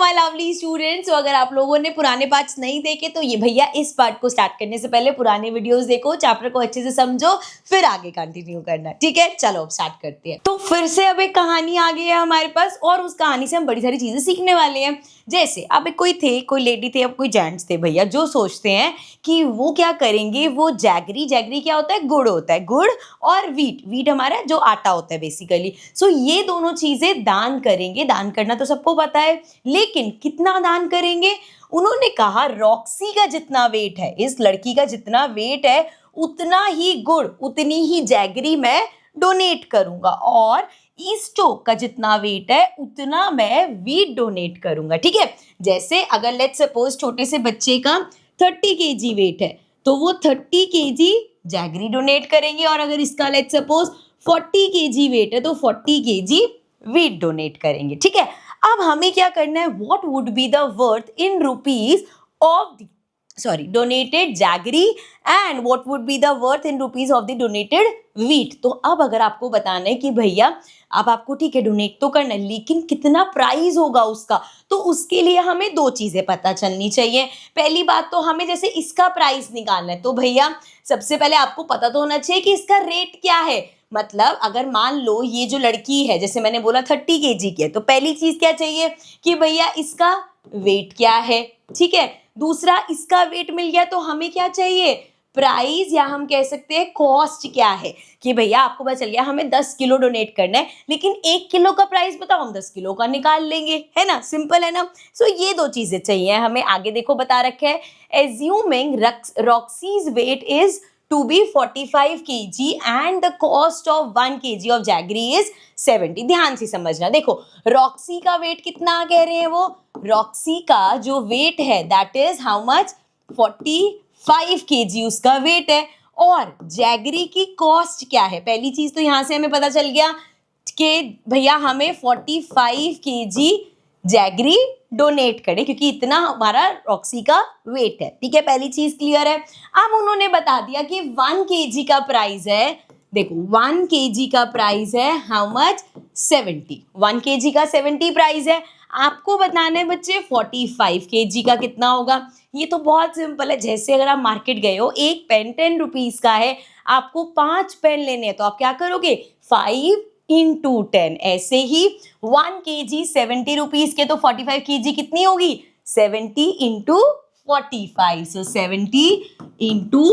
My lovely students. तो अगर आप लोगों ने पुराने पार्ट्स नहीं देखे तो ये भैया इस पार्ट को स्टार्ट करने से पहले पुराने वीडियोस देखो, चैप्टर को अच्छे से समझो, फिर आगे कंटिन्यू करना। ठीक है, चलो अब स्टार्ट करते हैं। तो फिर से अब एक कहानी आ गई है हमारे पास और उस कहानी से हम बड़ी सारी चीजें सीखने वाले हैं। जैसे अब कोई लेडी थे, अब कोई जेंट्स थे भैया, जो सोचते हैं कि वो क्या करेंगे, वो जैगरी क्या होता है, गुड़ होता है, गुड़ और वीट हमारा जो आटा होता है बेसिकली। सो ये दोनों चीजें दान करेंगे। दान करना तो सबको पता है, लेकिन कितना दान करेंगे? उन्होंने कहा रॉक्सी का जितना वेट है, इस लड़की का जितना वेट है, उतना ही गुड़, उतनी ही जैगरी मैं डोनेट करूंगा, और ईस्टोक का जितना वेट है उतना मैं वीट डोनेट करूंगा। ठीक है, जैसे अगर लेट्स सपोज छोटे से बच्चे का 30 kg वेट है तो वो 30 kg जैगरी डोनेट करेंगे, और अगर इसका लेट्स सपोज 40 kg वेट है तो 40 kg वीट डोनेट करेंगे। ठीक है, अब हमें क्या करना है, what would be the worth in rupees of donated jaggery and what would be the worth in rupees of the donated wheat। तो अब अगर आपको बताना है कि भैया अब आपको ठीक है डोनेट तो करना है, लेकिन कितना प्राइस होगा उसका, तो उसके लिए हमें दो चीजें पता चलनी चाहिए। पहली बात तो हमें जैसे इसका प्राइस निकालना है, तो भैया सबसे पहले आपको पता तो होना चाहिए कि इसका रेट क्या है। मतलब अगर मान लो ये जो लड़की है, जैसे मैंने बोला 30 kg की है, तो पहली चीज क्या चाहिए कि भैया इसका वेट क्या है। ठीक है, दूसरा इसका वेट मिल गया तो हमें क्या चाहिए, प्राइस, या हम कह सकते हैं कॉस्ट क्या है, कि भैया आपको पता चल गया हमें 10 किलो डोनेट करना है, लेकिन 1 किलो का प्राइस बताओ, हम 10 किलो का निकाल लेंगे, है ना, सिंपल है ना। सो ये दो चीजें चाहिए हमें। आगे देखो बता रखा है, assuming Roxy's weight is to be 45 kg and the cost of 1 kg of jaggery is 70। ध्यान से समझना, देखो रॉक्सी का वेट कितना कह रहे हैं, वो रॉक्सी का जो वेट है that is how much, 45 kg उसका वेट है, और जैगरी की कॉस्ट क्या है। पहली चीज तो यहां से हमें पता चल गया कि भैया हमें 45 kg जैगरी डोनेट करें, क्योंकि इतना हमारा रॉक्सी का वेट है। ठीक है, पहली चीज क्लियर है। अब उन्होंने बता दिया कि 1 kg का प्राइस है, देखो 1 kg का प्राइस है हाउ मच, 70। 1 kg का 70 प्राइस है। आपको बताना है बच्चे 45 kg का कितना होगा। ये तो बहुत सिंपल है, जैसे अगर आप मार्केट गए हो, एक पेन 10 रुपीज का है, आपको 5 पेन लेने हैं, तो आप क्या करोगे, 5 into 10। ऐसे ही 1 kg 70 रुपीज के, तो 45 kg कितनी होगी, 70 into 45। सो 70 into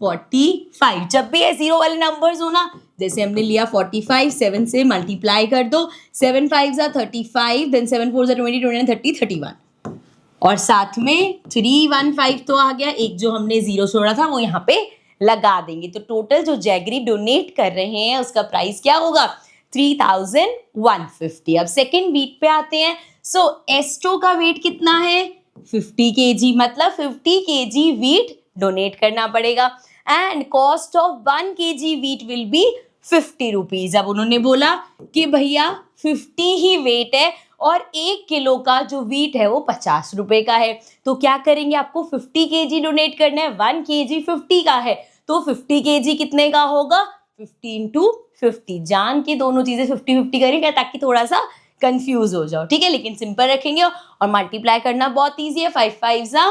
45। जब भी ये जीरो वाले नंबर्स हो ना, जैसे हमने लिया 45, 7 से मल्टीप्लाई कर दो, 7 5 35, देन 7 4 20, 29 30 31, और साथ में 315 तो आ गया, एक जो हमने जीरो छोड़ा था वो यहाँ पे लगा देंगे। तो टोटल जो जैगरी डोनेट कर रहे हैं उसका प्राइस क्या होगा, 3150। अब सेकेंड वीट पे आते हैं। सो एस्टो का वेट कितना है, 50 kg, मतलब 50 kg वीट डोनेट करना पड़ेगा, and cost of 1 kg wheat will be 50 rupees. अब उन्होंने बोला कि भैया 50 ही वेट है और 1 किलो का जो वीट है वो 50 रुपए का है, तो क्या करेंगे, आपको 50 kg डोनेट करना है, 1 kg 50 का है, तो 50 kg कितने का होगा, 50 into 50। जान के दोनों चीजें 50-50 करेंगे ताकि थोड़ा सा कंफ्यूज हो जाओ। ठीक है, लेकिन सिंपल रखेंगे, और मल्टीप्लाई करना बहुत इजी है, 5 5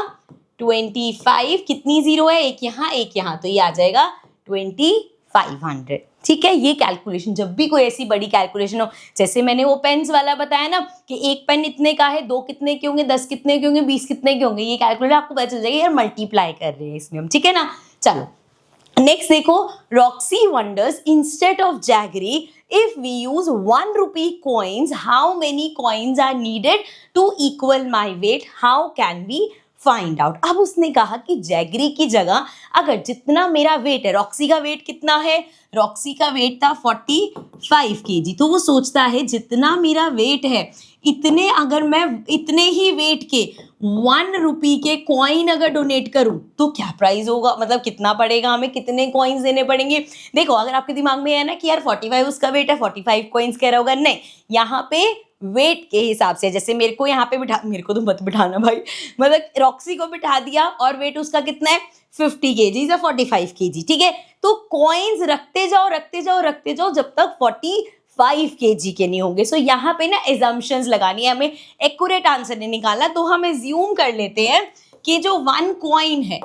25, कितनी जीरो है, एक यहाँ, तो ये आ जाएगा 2500। ठीक है, ये कैलकुलेशन, जब भी कोई ऐसी बड़ी कैलकुलेशन हो, जैसे मैंने वो पेन्स वाला बताया ना कि एक पेन इतने का है, 2 कितने के होंगे, 10 कितने के होंगे, 20 कितने के होंगे, ये कैलकुलेशन आपको पता चल जाएगा यार मल्टीप्लाई कर रहे हैं इसमें हम। ठीक है ना, चलो नेक्स्ट देखो, Roxy wonders instead of jaggery if we use 1 rupee coins, how many coins are needed to equal my weight, how can we find out। अब उसने कहा कि जैगरी की जगह अगर जितना मेरा वेट है, रॉक्सी का वेट कितना है, रॉक्सी का वेट था 45 kg, तो वो सोचता है जितना मेरा वेट है इतने, अगर मैं इतने ही वेट के 1 रुपी के कॉइन अगर डोनेट करूं तो क्या प्राइस होगा, मतलब कितना पड़ेगा, हमें कितने कॉइन्स देने पड़ेंगे। देखो अगर आपके दिमाग में है ना कि यार 45 उसका वेट है, 45 कॉइन्स कह रहा होगा, नहीं, यहाँ पे वेट के हिसाब से, जैसे मेरे को यहाँ पे मेरे को तो मत बिठाना भाई, मतलब रॉक्सी को बिठा दिया और वेट उसका कितना है 50 kg या 45 kg। ठीक है, तो कॉइन्स रखते जाओ जब तक 5 kg के नहीं होंगे। सो यहाँ पे ना एजम्पशंस लगानी है, हमें एक्यूरेट आंसर नहीं निकालना। तो हम एज्यूम कर लेते हैं कि जो 1 कॉइन है,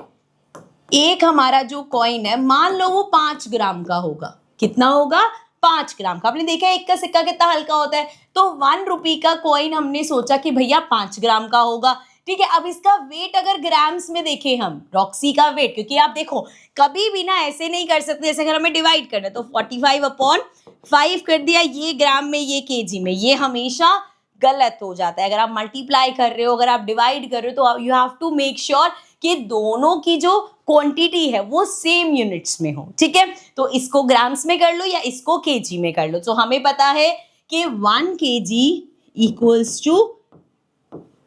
एक हमारा जो कॉइन है, मान लो वो 5 ग्राम का होगा। कितना होगा? 5 ग्राम का। आपने देखा है एक का सिक्का कितना हल्का होता है। तो 1 रुपी का कॉइन हमने सोचा कि भैया 5 ग्राम का होगा। ठीक है, अब इसका वेट अगर ग्राम्स में देखें हम, रॉक्सी का वेट, क्योंकि आप देखो कभी भी ना ऐसे नहीं कर सकते, जैसे अगर हमें डिवाइड करना है तो 45/5 कर दिया, ये ग्राम में ये केजी में, ये हमेशा गलत हो जाता है। अगर आप मल्टीप्लाई कर रहे हो, अगर आप डिवाइड कर रहे हो, तो you have to make sure कि दोनों की जो क्वांटिटी है वो सेम यूनिट्स में हो। ठीक है, तो इसको ग्राम्स में कर लो या इसको केजी में कर लो। तो हमें पता है कि 1 kg इक्वल्स टू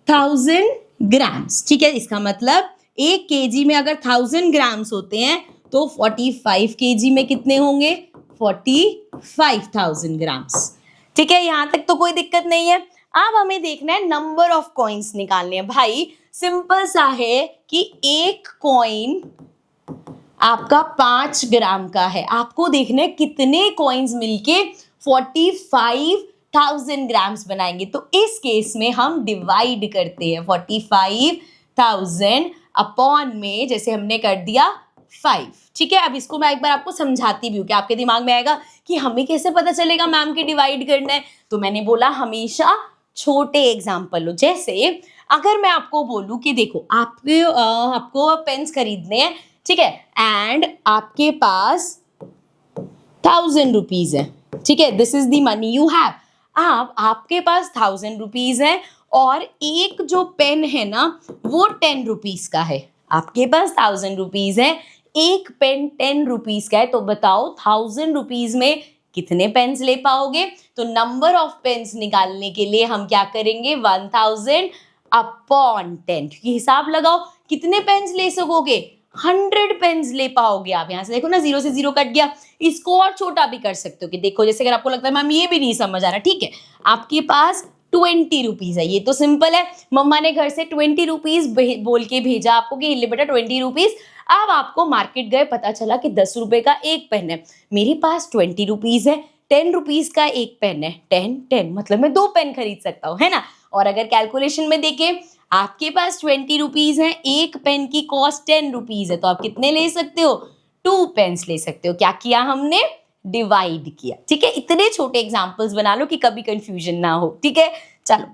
1000 ग्राम्स। ठीक है, इसका मतलब 1 kg में अगर 1000 ग्राम्स होते हैं तो 45 kg में कितने होंगे? 45,000 ग्राम्स। ठीक है, यहां तक तो कोई दिक्कत नहीं है। अब हमें देखना है नंबर ऑफ कॉइन्स निकालने हैं। भाई सिंपल सा है कि एक कॉइन आपका 5 ग्राम का है, आपको देखना है कितने कॉइन्स मिलके 45,000 ग्राम्स बनाएंगे। तो इस केस में हम डिवाइड करते हैं 45,000 अपॉन में, जैसे हमने कर दिया 5। ठीक है, अब इसको मैं एक बार आपको समझाती भी हूँ कि आपके दिमाग में आएगा कि हमें कैसे पता चलेगा मैम कि डिवाइड करना है। तो मैंने बोला हमेशा छोटे एग्जाम्पल लो। जैसे अगर मैं आपको बोलूं कि देखो आपको पेन्स खरीदने हैं, ठीक है, एंड आपके पास 1000 रुपीज है। ठीक है, this is the money you have. आपके पास 1000 रुपीज है और एक जो पेन है ना वो 10 रुपीज का है। आपके पास 1000 रुपीज है, एक पेन 10 रुपीज का है। तो बताओ 1000 रुपीज में कितने पेन्स ले पाओगे? तो नंबर ऑफ पेन्स निकालने के लिए हम क्या करेंगे? 1000 अपॉन 10, क्योंकि हिसाब लगाओ कितने पेन्स ले सकोगे? 100 पेन्स ले पाओगे आप। यहां से देखो ना, 0 से 0 कट गया। इसको और छोटा भी कर सकते हो कि देखो, जैसे अगर आपको लगता है मैम ये भी नहीं समझ आ रहा, ठीक है, आपके पास 20 रुपीज है। ये तो सिंपल है, मम्मा ने घर से 20 रुपीज बोल के भेजा आपको कि ले बेटा 20 रुपीज। अब आपको मार्केट गए, पता चला कि 10 रुपए का एक पेन है। मेरे पास 20 रुपीज है, 10 रुपीज का एक पेन है। 10 मतलब मैं 2 पेन खरीद सकता हूँ, है ना। और अगर कैलकुलेशन में देखें, आपके पास 20 रुपीज है, एक पेन की कॉस्ट 10 रुपीज है, तो आप कितने ले सकते हो? 2 पेन्स ले सकते हो। क्या किया हमने? डिवाइड किया। ठीक है, इतने छोटे एग्जाम्पल्स बना लो कि कभी कंफ्यूजन ना हो। ठीक है, चलो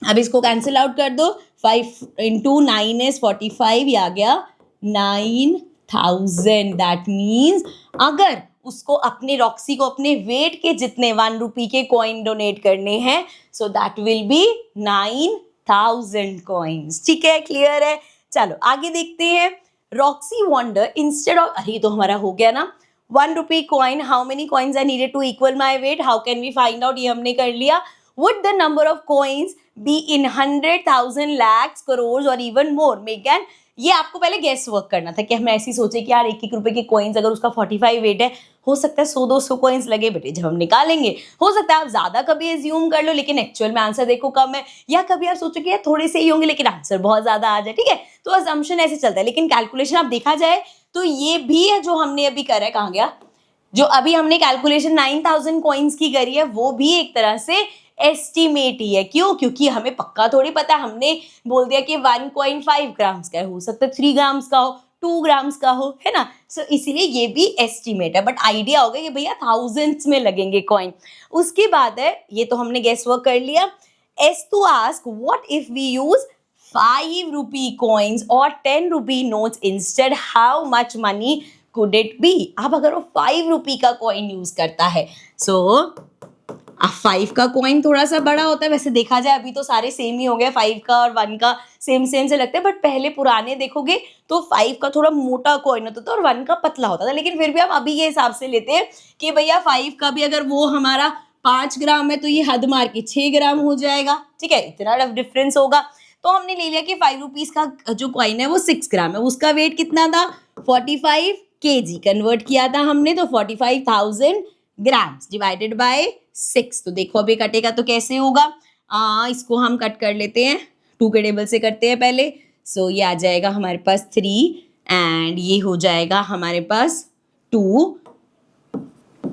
अब इसको कैंसिल आउट कर दो। 5 × 9 is 45, ये आ गया 9000। दैट मीन्स अगर उसको अपने रॉक्सी को अपने वेट के जितने 1 रुपी के कॉइन डोनेट करने हैं, so that will be 9000 coins. ठीक है, क्लियर है। चलो आगे देखते हैं। रॉक्सी वॉन्डर इंस्टेड ऑफ, अरे तो हमारा हो गया ना, 1 rupee coin, how many coins are needed to equal my weight, how can we find out, ये हमने कर लिया। Would the number of coins be in 100,000 lakhs crores और इवन मोर? मेगन, ये आपको पहले गेस वर्क करना था कि हम ऐसी सोचे कि यार 1-1 रुपए के कॉइन्स, अगर उसका 45 वेट है, हो सकता है 100-200 कॉइन्स लगे बेटे जब हम निकालेंगे। हो सकता है आप ज्यादा कभी एज्यूम कर लो, लेकिन एक्चुअल में आंसर देखो कम है, या कभी आप सोचो कि यार थोड़े से ही होंगे लेकिन आंसर बहुत ज्यादा आ जाए। ठीक है, तो असम्पशन ऐसे चलता है, लेकिन कैलकुलेशन आप देखा जाए तो ये भी है जो हमने अभी करा है। कहाँ गया? जो अभी हमने कैलकुलेशन 9000 कॉइन्स की करी है, वो भी एक तरह से एस्टिमेट ही है। क्यों? क्योंकि हमें पक्का थोड़ी पता, हमने बोल दिया कि 1 कॉइन 5 ग्राम्स का है, हो सकता है 3 ग्राम्स का हो, 2 ग्राम्स का हो, है ना। सो इसीलिए ये भी एस्टिमेट है, बट आइडिया हो गया कि भैया थाउजेंड्स में लगेंगे कॉइन। उसके बाद है, ये तो हमने गेस वर्क कर लिया। As to ask what if we use 5 rupee coins और 10 rupee notes instead, how much money could it be? अब अगर वो 5 रुपी का कॉइन यूज करता है, सो 5 का कॉइन थोड़ा सा बड़ा होता है, वैसे देखा जाए अभी तो सारे सेम ही हो गया, 5 का और 1 का सेम सेम से लगता है, बट पहले पुराने देखोगे तो 5 का थोड़ा मोटा कॉइन होता था और 1 का पतला होता था। लेकिन फिर भी हम अभी ये हिसाब से लेते हैं कि भैया 5 का भी अगर वो हमारा 5 ग्राम है तो ये हद मार के 6 ग्राम हो जाएगा। ठीक है, इतना डिफरेंस होगा। तो हमने ले लिया कि 5 रुपीज का जो कॉइन है वो 6 ग्राम है, उसका वेट कितना था? 45 kg। कन्वर्ट किया था हमने, तो 45,000 ग्राम्स डिवाइडेड बाय 6। तो देखो अभी कटेगा तो कैसे होगा? इसको हम कट कर लेते हैं, 2 के टेबल से करते हैं पहले। सो ये आ जाएगा हमारे पास 3 एंड ये हो जाएगा हमारे पास 2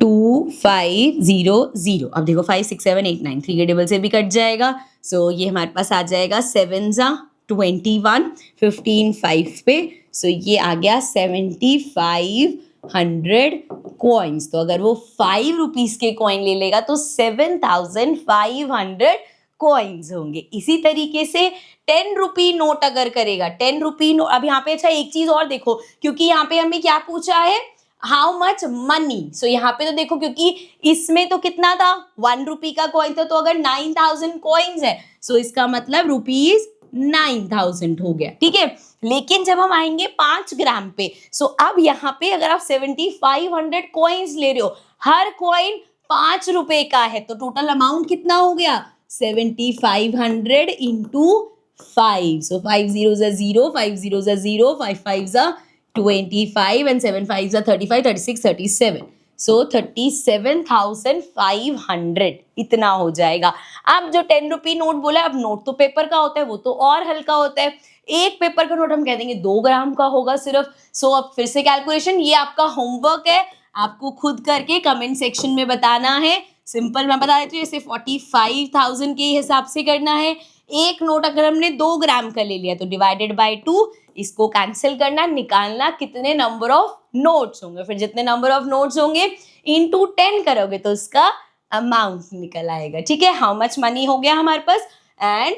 2500। अब देखो 5 6 7 8 9 3 के टेबल से भी कट जाएगा, सो ये हमारे पास आ जाएगा 7 जा 21, 15 5 पे, सो ये आ गया 7500 कॉइन्स। तो अगर वो 5 रुपीज के कॉइन ले लेगा तो 7500 कॉइन्स होंगे। इसी तरीके से 10 रुपी नोट अगर करेगा, 10 रुपी नोट, अब यहाँ पे अच्छा एक चीज और देखो, क्योंकि यहाँ पे हमें क्या पूछा है, हाउ मच मनी। सो यहाँ पे तो देखो, क्योंकि इसमें तो कितना था, 1 रुपी का कॉइन था, तो अगर 9000 कॉइन्स है, सो इसका मतलब रुपीज 9000 हो गया, ठीक है। लेकिन जब हम आएंगे 5 ग्राम पे, सो अब यहाँ पे अगर आप 7500 कॉइन्स ले रहे हो, हर कॉइन 5 रुपए का है, तो टोटल अमाउंट कितना हो गया, 7500 into 5, so 5 zeros are 0, 5 zeros are 0, 5 5s are 25 and 7 5s are 35, 36, 37, सो 37,500 इतना हो जाएगा। अब जो 10 रुपी नोट बोला, अब नोट तो पेपर का होता है, वो तो और हल्का होता है, एक पेपर का नोट हम कह देंगे 2 ग्राम का होगा सिर्फ। सो अब फिर से कैलकुलेशन, ये आपका होमवर्क है, आपको खुद करके कमेंट सेक्शन में बताना है। सिंपल मैं बता देती हूँ, जैसे 45,000 के हिसाब से करना है। एक नोट अगर हमने 2 ग्राम का ले लिया तो डिवाइडेड बाय 2, इसको कैंसिल करना, निकालना कितने नंबर ऑफ नोट्स होंगे, फिर जितने नंबर ऑफ नोट्स होंगे इनटू 10 करोगे तो उसका अमाउंट निकल आएगा, ठीक है। हाउ मच मनी हो गया हमारे पास एंड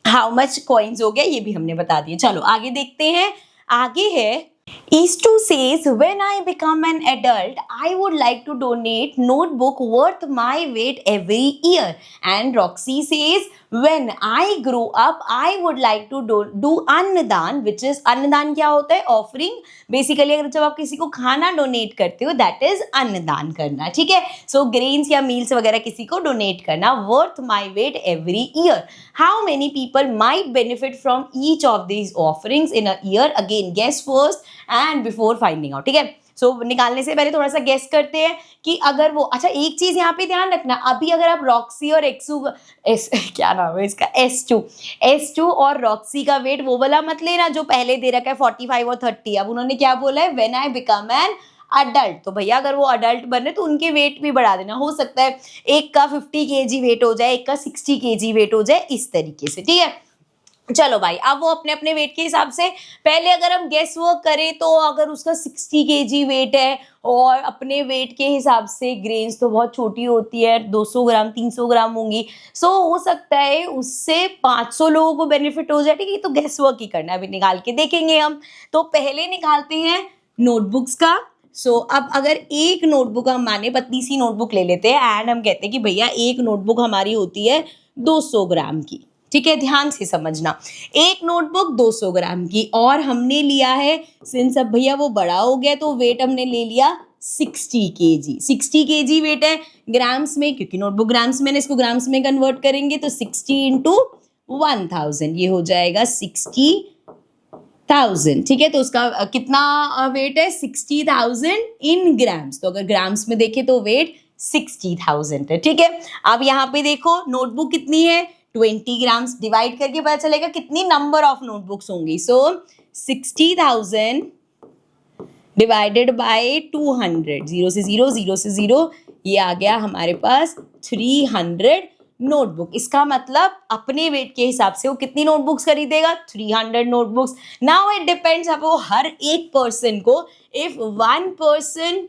हाउ मच कॉइन्स हो गया, ये भी हमने बता दिया। चलो आगे देखते हैं। आगे है Istu says, when I become an adult, I would like to donate notebook worth my weight every year. And Roxy says, when I grow up, I would like to do अन्नदान, which is अन्नदान क्या होता है, offering. Basically अगर जब आप किसी को खाना डोनेट करते हो, that is अन्नदान करना, ठीक है। So grains या meals वगैरह किसी को डोनेट करना, worth my weight every year. How many people might benefit from each of these offerings in a year? Again, guess first and before finding out, ठीक है। सो निकालने से पहले थोड़ा सा गेस करते हैं कि अगर वो, अच्छा एक चीज यहाँ पे ध्यान रखना, अभी अगर आप रॉक्सी और क्या नाम है इसका, S2 और रॉक्सी का वेट वो वाला मत लेना जो पहले दे रखा है 45 और 30। अब उन्होंने क्या बोला है, when I become an adult, तो भैया अगर वो अडल्ट बन रहे तो उनके वेट भी बढ़ा देना, हो सकता है एक का 50 kg वेट हो जाए, एक का 60 kg वेट हो जाए, इस तरीके से, ठीक है। चलो भाई, अब वो अपने अपने वेट के हिसाब से, पहले अगर हम गेस वर्क करें तो अगर उसका 60 kg वेट है और अपने वेट के हिसाब से, ग्रेन्स तो बहुत छोटी होती है, 200 ग्राम 300 ग्राम होंगी, सो हो सकता है उससे 500 लोगों को बेनिफिट हो जाए, ठीक है। तो गेस वर्क ही करना है, अभी निकाल के देखेंगे हम। तो पहले निकालते हैं नोटबुक्स का। सो अब अगर एक नोटबुक हम माने, पतली सी नोटबुक ले लेते हैं एंड हम कहते हैं कि भैया एक नोटबुक हमारी होती है 200 ग्राम की, ठीक है, ध्यान से समझना, एक नोटबुक 200 ग्राम की, और हमने लिया है, सिंस अब भैया वो बड़ा हो गया तो वेट हमने ले लिया 60 kg। 60 kg वेट है ग्राम्स में, क्योंकि नोटबुक ग्राम्स में, इसको ग्राम्स में कन्वर्ट करेंगे तो 60 इंटू 1000, ये हो जाएगा 60,000, ठीक है। तो उसका कितना वेट है, 60,000 इन ग्राम्स, तो अगर ग्राम्स में देखें तो वेट 60,000 है, ठीक है। अब यहाँ पे देखो नोटबुक कितनी है, 20 ग्राम्स, डिवाइड करके पता चलेगा कितनी नंबर ऑफ नोटबुक्स होंगी। सो 60,000 डिवाइडेड बाय 200, 0 से 0, 0 से 0, ये आ गया हमारे पास 300 नोटबुक। इसका मतलब अपने वेट के हिसाब से वो कितनी नोटबुक्स खरीदेगा, 300 नोटबुक्स। नाउ इट डिपेंड्स अब वो हर एक पर्सन को, if one person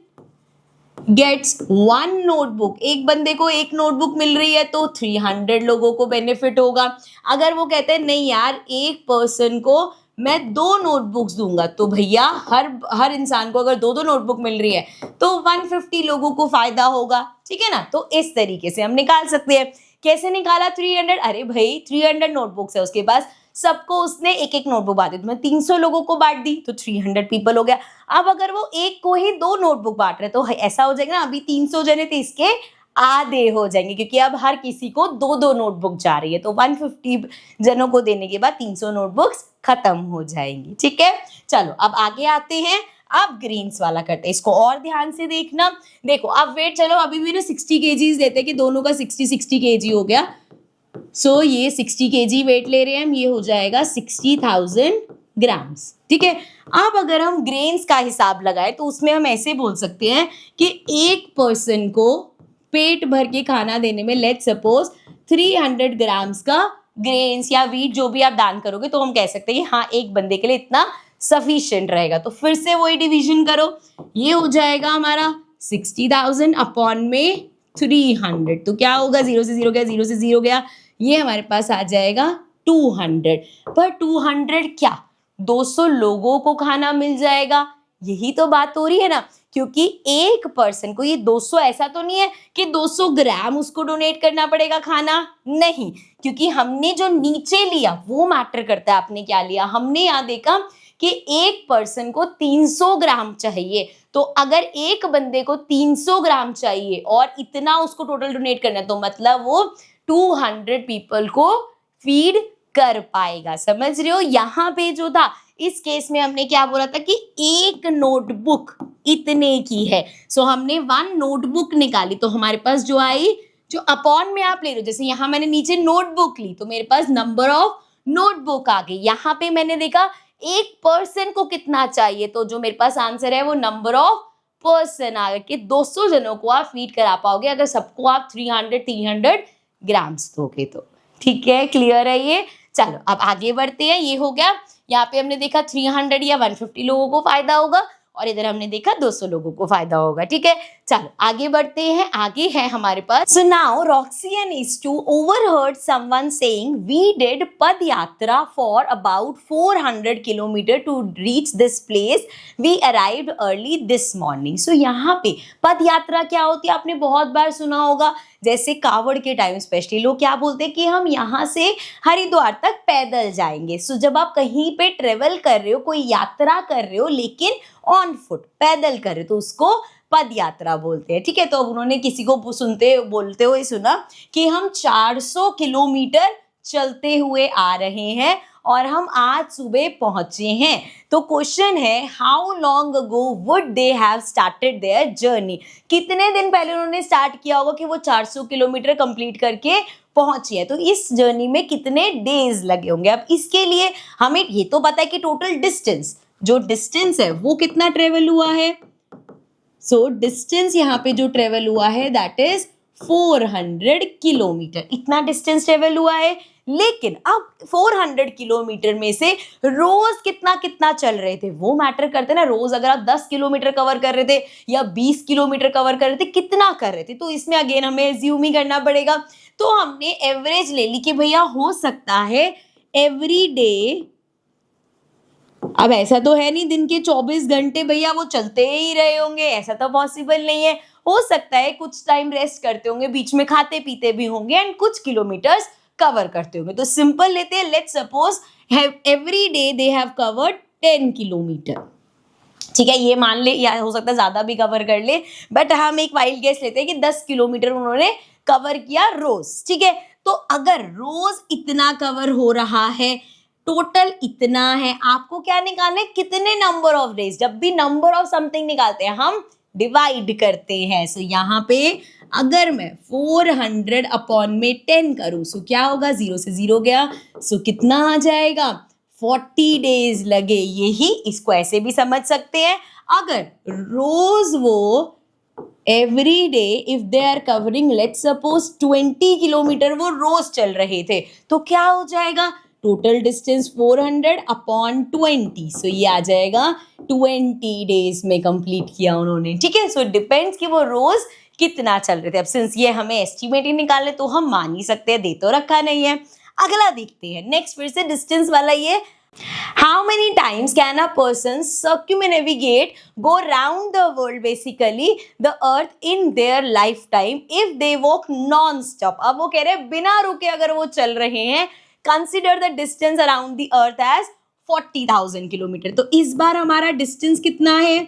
gets 1 notebook, एक बंदे को एक नोटबुक मिल रही है तो 300 लोगों को बेनिफिट होगा। अगर वो कहते हैं नहीं यार एक पर्सन को मैं 2 नोटबुक्स दूंगा, तो भैया हर इंसान को अगर 2 नोटबुक मिल रही है तो 150 लोगों को फायदा होगा, ठीक है ना। तो इस तरीके से हम निकाल सकते हैं। कैसे निकाला 300, अरे भाई 300 नोटबुक्स है उसके पास, सबको उसने एक एक नोटबुक बांटी, तो मैं 300 लोगों को बांट दी तो 300 पीपल हो गया। अब अगर वो एक को ही 2 नोटबुक बांट रहे तो ऐसा हो जाएगा ना, अभी 300 जने थे इसके आधे हो जाएंगे, क्योंकि अब हर किसी को 2 नोटबुक जा रही है, तो 150 जनों को देने के बाद 300 नोटबुक्स खत्म हो जाएंगी, ठीक है। चलो अब आगे आते हैं, अब ग्रीन्स वाला करते हैं, इसको और ध्यान से देखना। देखो अब वेट, चलो अभी भी ना 60 kg देते हैं कि दोनों का 60 kg हो गया। सो ये 60 kg वेट ले रहे हैं हम, ये हो जाएगा 60,000 ग्राम्स। ठीक है, अब अगर हम ग्रेन्स का हिसाब लगाए तो उसमें हम ऐसे बोल सकते हैं कि एक पर्सन को पेट भर के खाना देने में लेट्स सपोज 300 ग्राम्स का ग्रेन्स या व्हीट जो भी आप दान करोगे तो हम कह सकते हैं कि हाँ एक बंदे के लिए इतना सफिशिएंट रहेगा। तो फिर से वही डिवीजन करो, ये हो जाएगा हमारा 60,000 अपॉन में 300, तो क्या होगा, 0 से 0 गया, 0 से 0 गया, ये हमारे पास आ जाएगा 200। पर 200 क्या 200 लोगों को खाना मिल जाएगा, यही तो बात हो रही है ना, क्योंकि एक पर्सन को ये 200 ऐसा तो नहीं है कि 200 ग्राम उसको डोनेट करना पड़ेगा खाना, नहीं, क्योंकि हमने जो नीचे लिया वो मैटर करता है। आपने क्या लिया, हमने यहाँ देखा कि एक पर्सन को 300 ग्राम चाहिए, तो अगर एक बंदे को 300 ग्राम चाहिए और इतना उसको टोटल डोनेट करना है तो मतलब वो 200 पीपल को फीड कर पाएगा। समझ रहे हो, यहाँ पे जो था इस केस में हमने क्या बोला था कि एक नोटबुक इतने की है, सो हमने 1 नोटबुक निकाली, तो हमारे पास जो आई, जो अपॉन में आप ले रहे हो, जैसे यहाँ मैंने नीचे नोटबुक ली तो मेरे पास नंबर ऑफ नोटबुक आ गई। यहाँ पे मैंने देखा एक पर्सन को कितना चाहिए, तो जो मेरे पास आंसर है वो नंबर ऑफ पर्सन आ गया कि 200 जनों को आप फीड करा पाओगे अगर सबको आप 300 ग्राम्स दोगे तो। ठीक है, क्लियर है ये। चलो अब आगे बढ़ते हैं, ये हो गया, यहाँ पे हमने देखा 300 या 150 लोगों को फायदा होगा और इधर हमने देखा 200 लोगों को फायदा होगा। ठीक है, चलो आगे बढ़ते हैं, आगे है हमारे पास। So now Roxy and Istu overheard someone saying we did pad yatra for about 400 kilometre to reach this place, we arrived early this morning. So यहाँ पे पद यात्रा क्या होती है आपने बहुत बार सुना होगा, जैसे कावड़ के टाइम स्पेशली लोग क्या बोलते हैं कि हम यहाँ से हरिद्वार तक पैदल जाएंगे। सो जब आप कहीं पे ट्रेवल कर रहे हो, कोई यात्रा कर रहे हो लेकिन ऑन फुट पैदल कर रहे हो, तो उसको पद यात्रा बोलते हैं। ठीक है, तो अब उन्होंने किसी को बोलते हुए सुना कि हम 400 किलोमीटर चलते हुए आ रहे हैं और हम आज सुबह पहुंचे हैं। तो क्वेश्चन है how long ago would they have started their journey, कितने दिन पहले उन्होंने स्टार्ट किया होगा कि वो 400 किलोमीटर कंप्लीट करके पहुंची है, तो इस जर्नी में कितने डेज लगे होंगे। अब इसके लिए हमें ये तो पता है कि टोटल डिस्टेंस, जो डिस्टेंस है वो कितना ट्रेवल हुआ है, सो डिस्टेंस यहाँ पे जो ट्रेवल हुआ है दैट इज 400 किलोमीटर, इतना डिस्टेंस ट्रेवल हुआ है। लेकिन अब 400 किलोमीटर में से रोज कितना कितना चल रहे थे वो मैटर करते ना। रोज अगर आप 10 किलोमीटर कवर कर रहे थे या 20 किलोमीटर कवर कर रहे थे, कितना कर रहे थे, तो इसमें अगेन हमें एज्यूम ही करना पड़ेगा। तो हमने एवरेज ले ली कि भैया हो सकता है एवरी डे, अब ऐसा तो है नहीं दिन के 24 घंटे भैया वो चलते ही रहे होंगे, ऐसा तो पॉसिबल नहीं है। हो सकता है कुछ टाइम रेस्ट करते होंगे, बीच में खाते पीते भी होंगे एंड कुछ किलोमीटर्स कवर करते होंगे। तो सिंपल लेते हैं, let's suppose every day they have covered 10 kilometre. ठीक है, ये मान ले, या हो सकता है ज्यादा भी कवर कर ले, बट हम एक वाइल्ड गेस लेते हैं कि 10 किलोमीटर उन्होंने कवर किया रोज। ठीक है, तो अगर रोज इतना कवर हो रहा है, टोटल इतना है, आपको क्या निकालना है, कितने नंबर ऑफ डेज। जब भी नंबर ऑफ समथिंग निकालते हैं हम डिवाइड करते हैं। सो यहाँ पे अगर मैं 400 अपॉन में 10 करूं, सो क्या होगा, 0 से 0 गया, सो कितना आ जाएगा, 40 डेज लगे। यही इसको ऐसे भी समझ सकते हैं, अगर रोज वो every day if they are covering let's suppose 20 kilometre वो रोज चल रहे थे, तो क्या हो जाएगा, टोटल डिस्टेंस 400 अपॉन 20, सो ये आ जाएगा 20 डेज में कंप्लीट किया उन्होंने। ठीक है, सो डिपेंड्स कि वो रोज कितना चल रहे थे। अब सिंस ये हमें एस्टिमेट ही निकालने, तो हम मान ही सकते हैं, दे तो रखा नहीं है। अगला देखते हैं, नेक्स्ट फिर से डिस्टेंस वाला ये, how many times can a person circumnavigate, go round the world basically the earth in their lifetime if they walk non-stop। अब वो कह रहे हैं बिना रुके अगर वो चल रहे हैं, consider the distance around the earth as 40,000 kilometre. तो इस बार हमारा डिस्टेंस कितना है,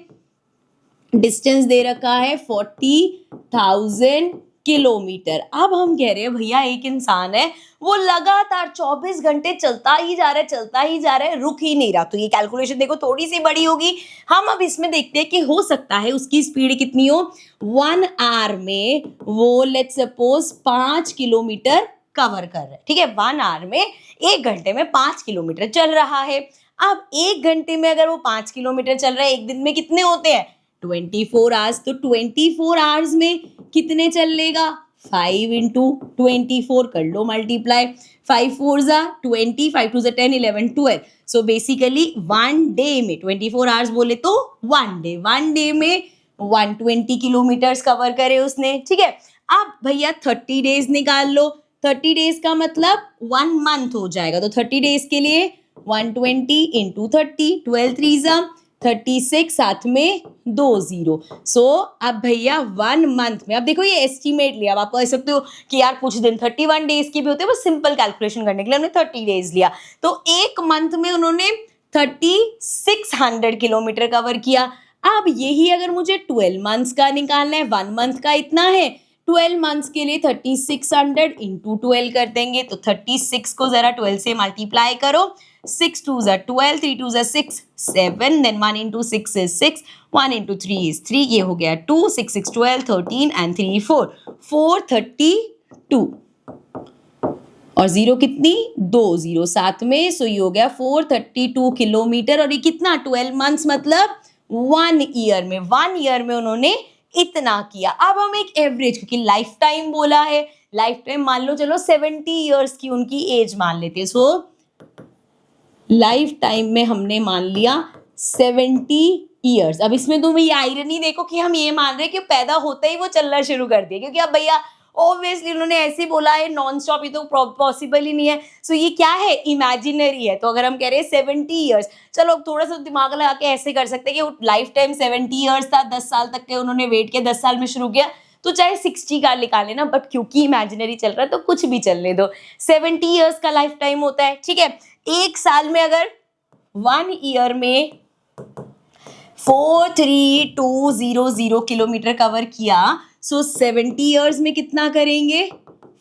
डिस्टेंस दे रखा है 40,000 किलोमीटर। अब हम कह रहे हैं भैया एक इंसान है वो लगातार 24 घंटे चलता ही जा रहा है, रुक ही नहीं रहा, तो ये कैलकुलेशन देखो थोड़ी सी बड़ी होगी। हम अब इसमें देखते हैं कि हो सकता है उसकी स्पीड कितनी हो, 1 आवर में वो लेट्स सपोज 5 किलोमीटर कवर कर रहा है। ठीक है, 1 आवर में 1 घंटे में 5 किलोमीटर चल रहा है। अब 1 घंटे में अगर वो 5 किलोमीटर चल रहा है, एक दिन में कितने होते हैं 24 आवर्स, तो 24 आवर्स में कितने चल लेगा 5 इंटू 24 कर लो मल्टीप्लाई, 5 4 जा 20, 5 2 जा 10, 11 12। सो बेसिकली 1 डे में 24 आवर्स बोले तो 1 डे में 120 किलोमीटर्स कवर करे उसने, ठीक है। अब भैया 30 डेज निकाल लो, 30 डेज का मतलब 1 मंथ हो जाएगा, तो 30 डेज के लिए 120 इंटू 30, 12 3 जा 36, साथ में 2 0। सो अब भैया 1 मंथ में, अब देखो ये एस्टिमेट लिया, अब आप कह सकते हो कि यार कुछ दिन 31 डेज के भी होते हैं, बस सिंपल कैलकुलेशन करने के लिए हमने 30 डेज लिया, तो एक मंथ में उन्होंने 3600 किलोमीटर कवर किया। अब यही अगर मुझे 12 मंथ्स का निकालना है, 1 मंथ का इतना है, 12 मंथ्स के लिए 3600 इंटू 12 कर देंगे, तो 36 को जरा 12 से मल्टीप्लाई करो, 6 2 जा 12, 3 2 जा 6 7, then 1 into 6 is 6, 1 into 3 is 3, ये हो गया 2, 6 6 12 13 एंड 3 4, 432 और 0 कितनी 2 0 साथ में, सो ये हो गया 432 किलोमीटर, और ये कितना 12 मंथ्स मतलब 1 ईयर में, 1 ईयर में उन्होंने इतना किया। अब हम एक एवरेज, क्योंकि लाइफ टाइम बोला है, लाइफ टाइम मान लो चलो 70 ईयर्स की उनकी एज मान लेते हैं, सो लाइफ टाइम में हमने मान लिया 70 ईयर्स। अब इसमें तुम ये आयरनी देखो कि हम ये मान रहे हैं कि पैदा होते ही वो चलना शुरू कर दिया, क्योंकि अब भैया ऑब्वियसली उन्होंने ऐसे बोला है नॉन स्टॉप, ये तो पॉसिबल ही नहीं है, सो ये क्या है इमेजिनरी है। तो अगर हम कह रहे हैं 70 ईयर्स, चलो थोड़ा सा दिमाग लगा के ऐसे कर सकते हैं कि लाइफ टाइम 70 ईयर्स था, 10 साल तक के उन्होंने वेट किया, 10 साल में शुरू किया, तो चाहे 60 का निकाले ना, बट क्योंकि इमेजिनरी चल रहा है तो कुछ भी चलने दो, 70 ईयर्स का लाइफ टाइम होता है, ठीक है। एक साल में अगर 1 ईयर में 43200 किलोमीटर कवर किया, सो 70 ईयर्स में कितना करेंगे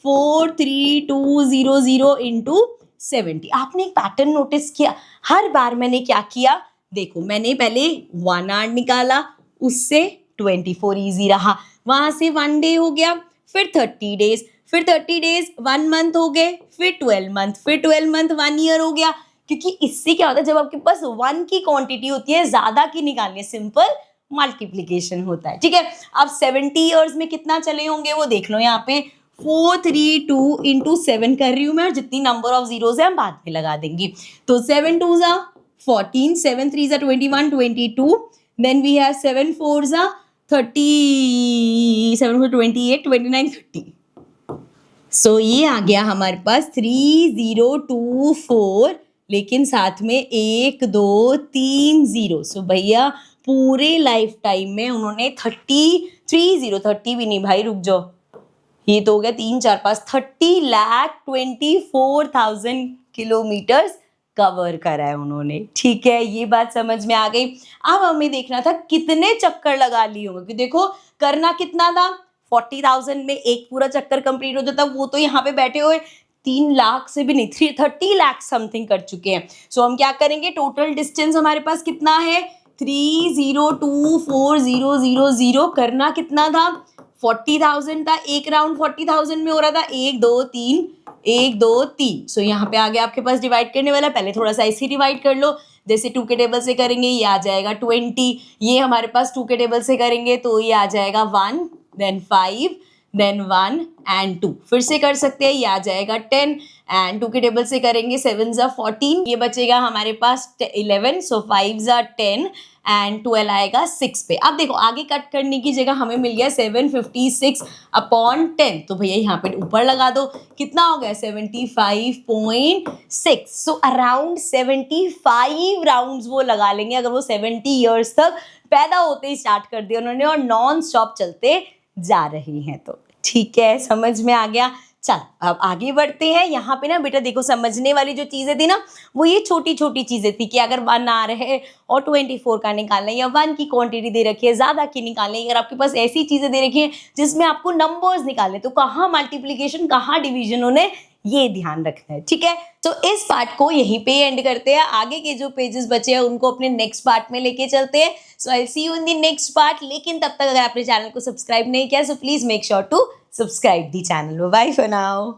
43200 इंटू 70। आपने एक पैटर्न नोटिस किया, हर बार मैंने क्या किया, देखो मैंने पहले 1 आवर निकाला, उससे 24 इजी रहा, वहां से 1 डे हो गया, फिर 30 डेज, फिर 30 डेज 1 मंथ हो गए, फिर 12 मंथ, फिर 12 मंथ 1 ईयर हो गया, क्योंकि इससे क्या होता है जब आपके पास 1 की क्वांटिटी होती है, ज्यादा की निकालनी है, सिंपल मल्टीप्लिकेशन होता है, ठीक है। अब 70 ईयर्स में कितना चले होंगे वो देख लो, यहाँ पे 432 इंटू 7 कर रही हूँ मैं, और जितनी नंबर ऑफ जीरोज है हम बाद में लगा देंगे, तो 7 2 जा 14, 7 3 जा 21 22, देन वी हैव 7 4 जा 30, 7 4 28 29 30। सो ये आ गया हमारे पास 3024, लेकिन साथ में 1 2 3 0। सो भैया पूरे लाइफ टाइम में उन्होंने 30 भी नहीं भाई, रुक जाओ, ये तो हो गया 3 4 5 30,24,000 किलोमीटर्स कवर करा है उन्होंने, ठीक है। ये बात समझ में आ गई। अब हमें देखना था कितने चक्कर लगा लिए होंगे, क्योंकि देखो करना कितना था 40,000 में एक पूरा चक्कर कंप्लीट हो जाता, वो तो यहाँ पे बैठे हुए 3 लाख से भी नहीं, 30 लाख समथिंग कर चुके हैं। सो हम क्या करेंगे, टोटल डिस्टेंस हमारे पास कितना है 3024,000, करना कितना था 40,000 था, एक राउंड 40,000 में हो रहा था, 1 2 3 1 2 3। सो यहाँ पे आगे आपके पास डिवाइड करने वाला, पहले थोड़ा सा ऐसे डिवाइड कर लो, जैसे 2 के टेबल से करेंगे ये आ जाएगा 20, ये हमारे पास 2 के टेबल से करेंगे तो ये आ जाएगा 1, देन 5, देन 1 एंड 2, फिर से कर सकते हैं, ये आ जाएगा 10, एंड 2 के टेबल से करेंगे 7 जा 14, ये बचेगा हमारे पास 11, सो 5 जा 10 एंड 12 आएगा 6 पे। अब देखो आगे कट करने की जगह हमें मिल गया 756 अपॉन 10, तो भैया यहाँ पे ऊपर लगा दो, कितना हो गया 75.6। सो अराउंड 75 राउंड्स वो लगा लेंगे अगर वो 70 ईयर्स तक पैदा होते ही स्टार्ट कर दिया उन्होंने और नॉन स्टॉप चलते जा रही हैं। तो ठीक है, समझ में आ गया। चल अब आगे बढ़ते हैं। यहाँ पे ना बेटा देखो समझने वाली जो चीजें थी ना वो ये छोटी छोटी चीजें थी कि अगर 1 आ रहे और 24 का निकालना है या 1 की क्वांटिटी दे रखी है ज्यादा की निकालना है, अगर आपके पास ऐसी चीजें दे रखी है जिसमें आपको नंबर्स निकालने तो कहाँ मल्टीप्लीकेशन कहाँ डिवीजन उन्हें ये ध्यान रखना है। ठीक है, तो इस पार्ट को यहीं पे एंड करते हैं। आगे के जो पेजेस बचे हैं उनको अपने नेक्स्ट पार्ट में लेके चलते हैं। So I see you in the next part. लेकिन तब तक अगर आपने चैनल को सब्सक्राइब नहीं किया so please make sure to subscribe the channel. Bye for now.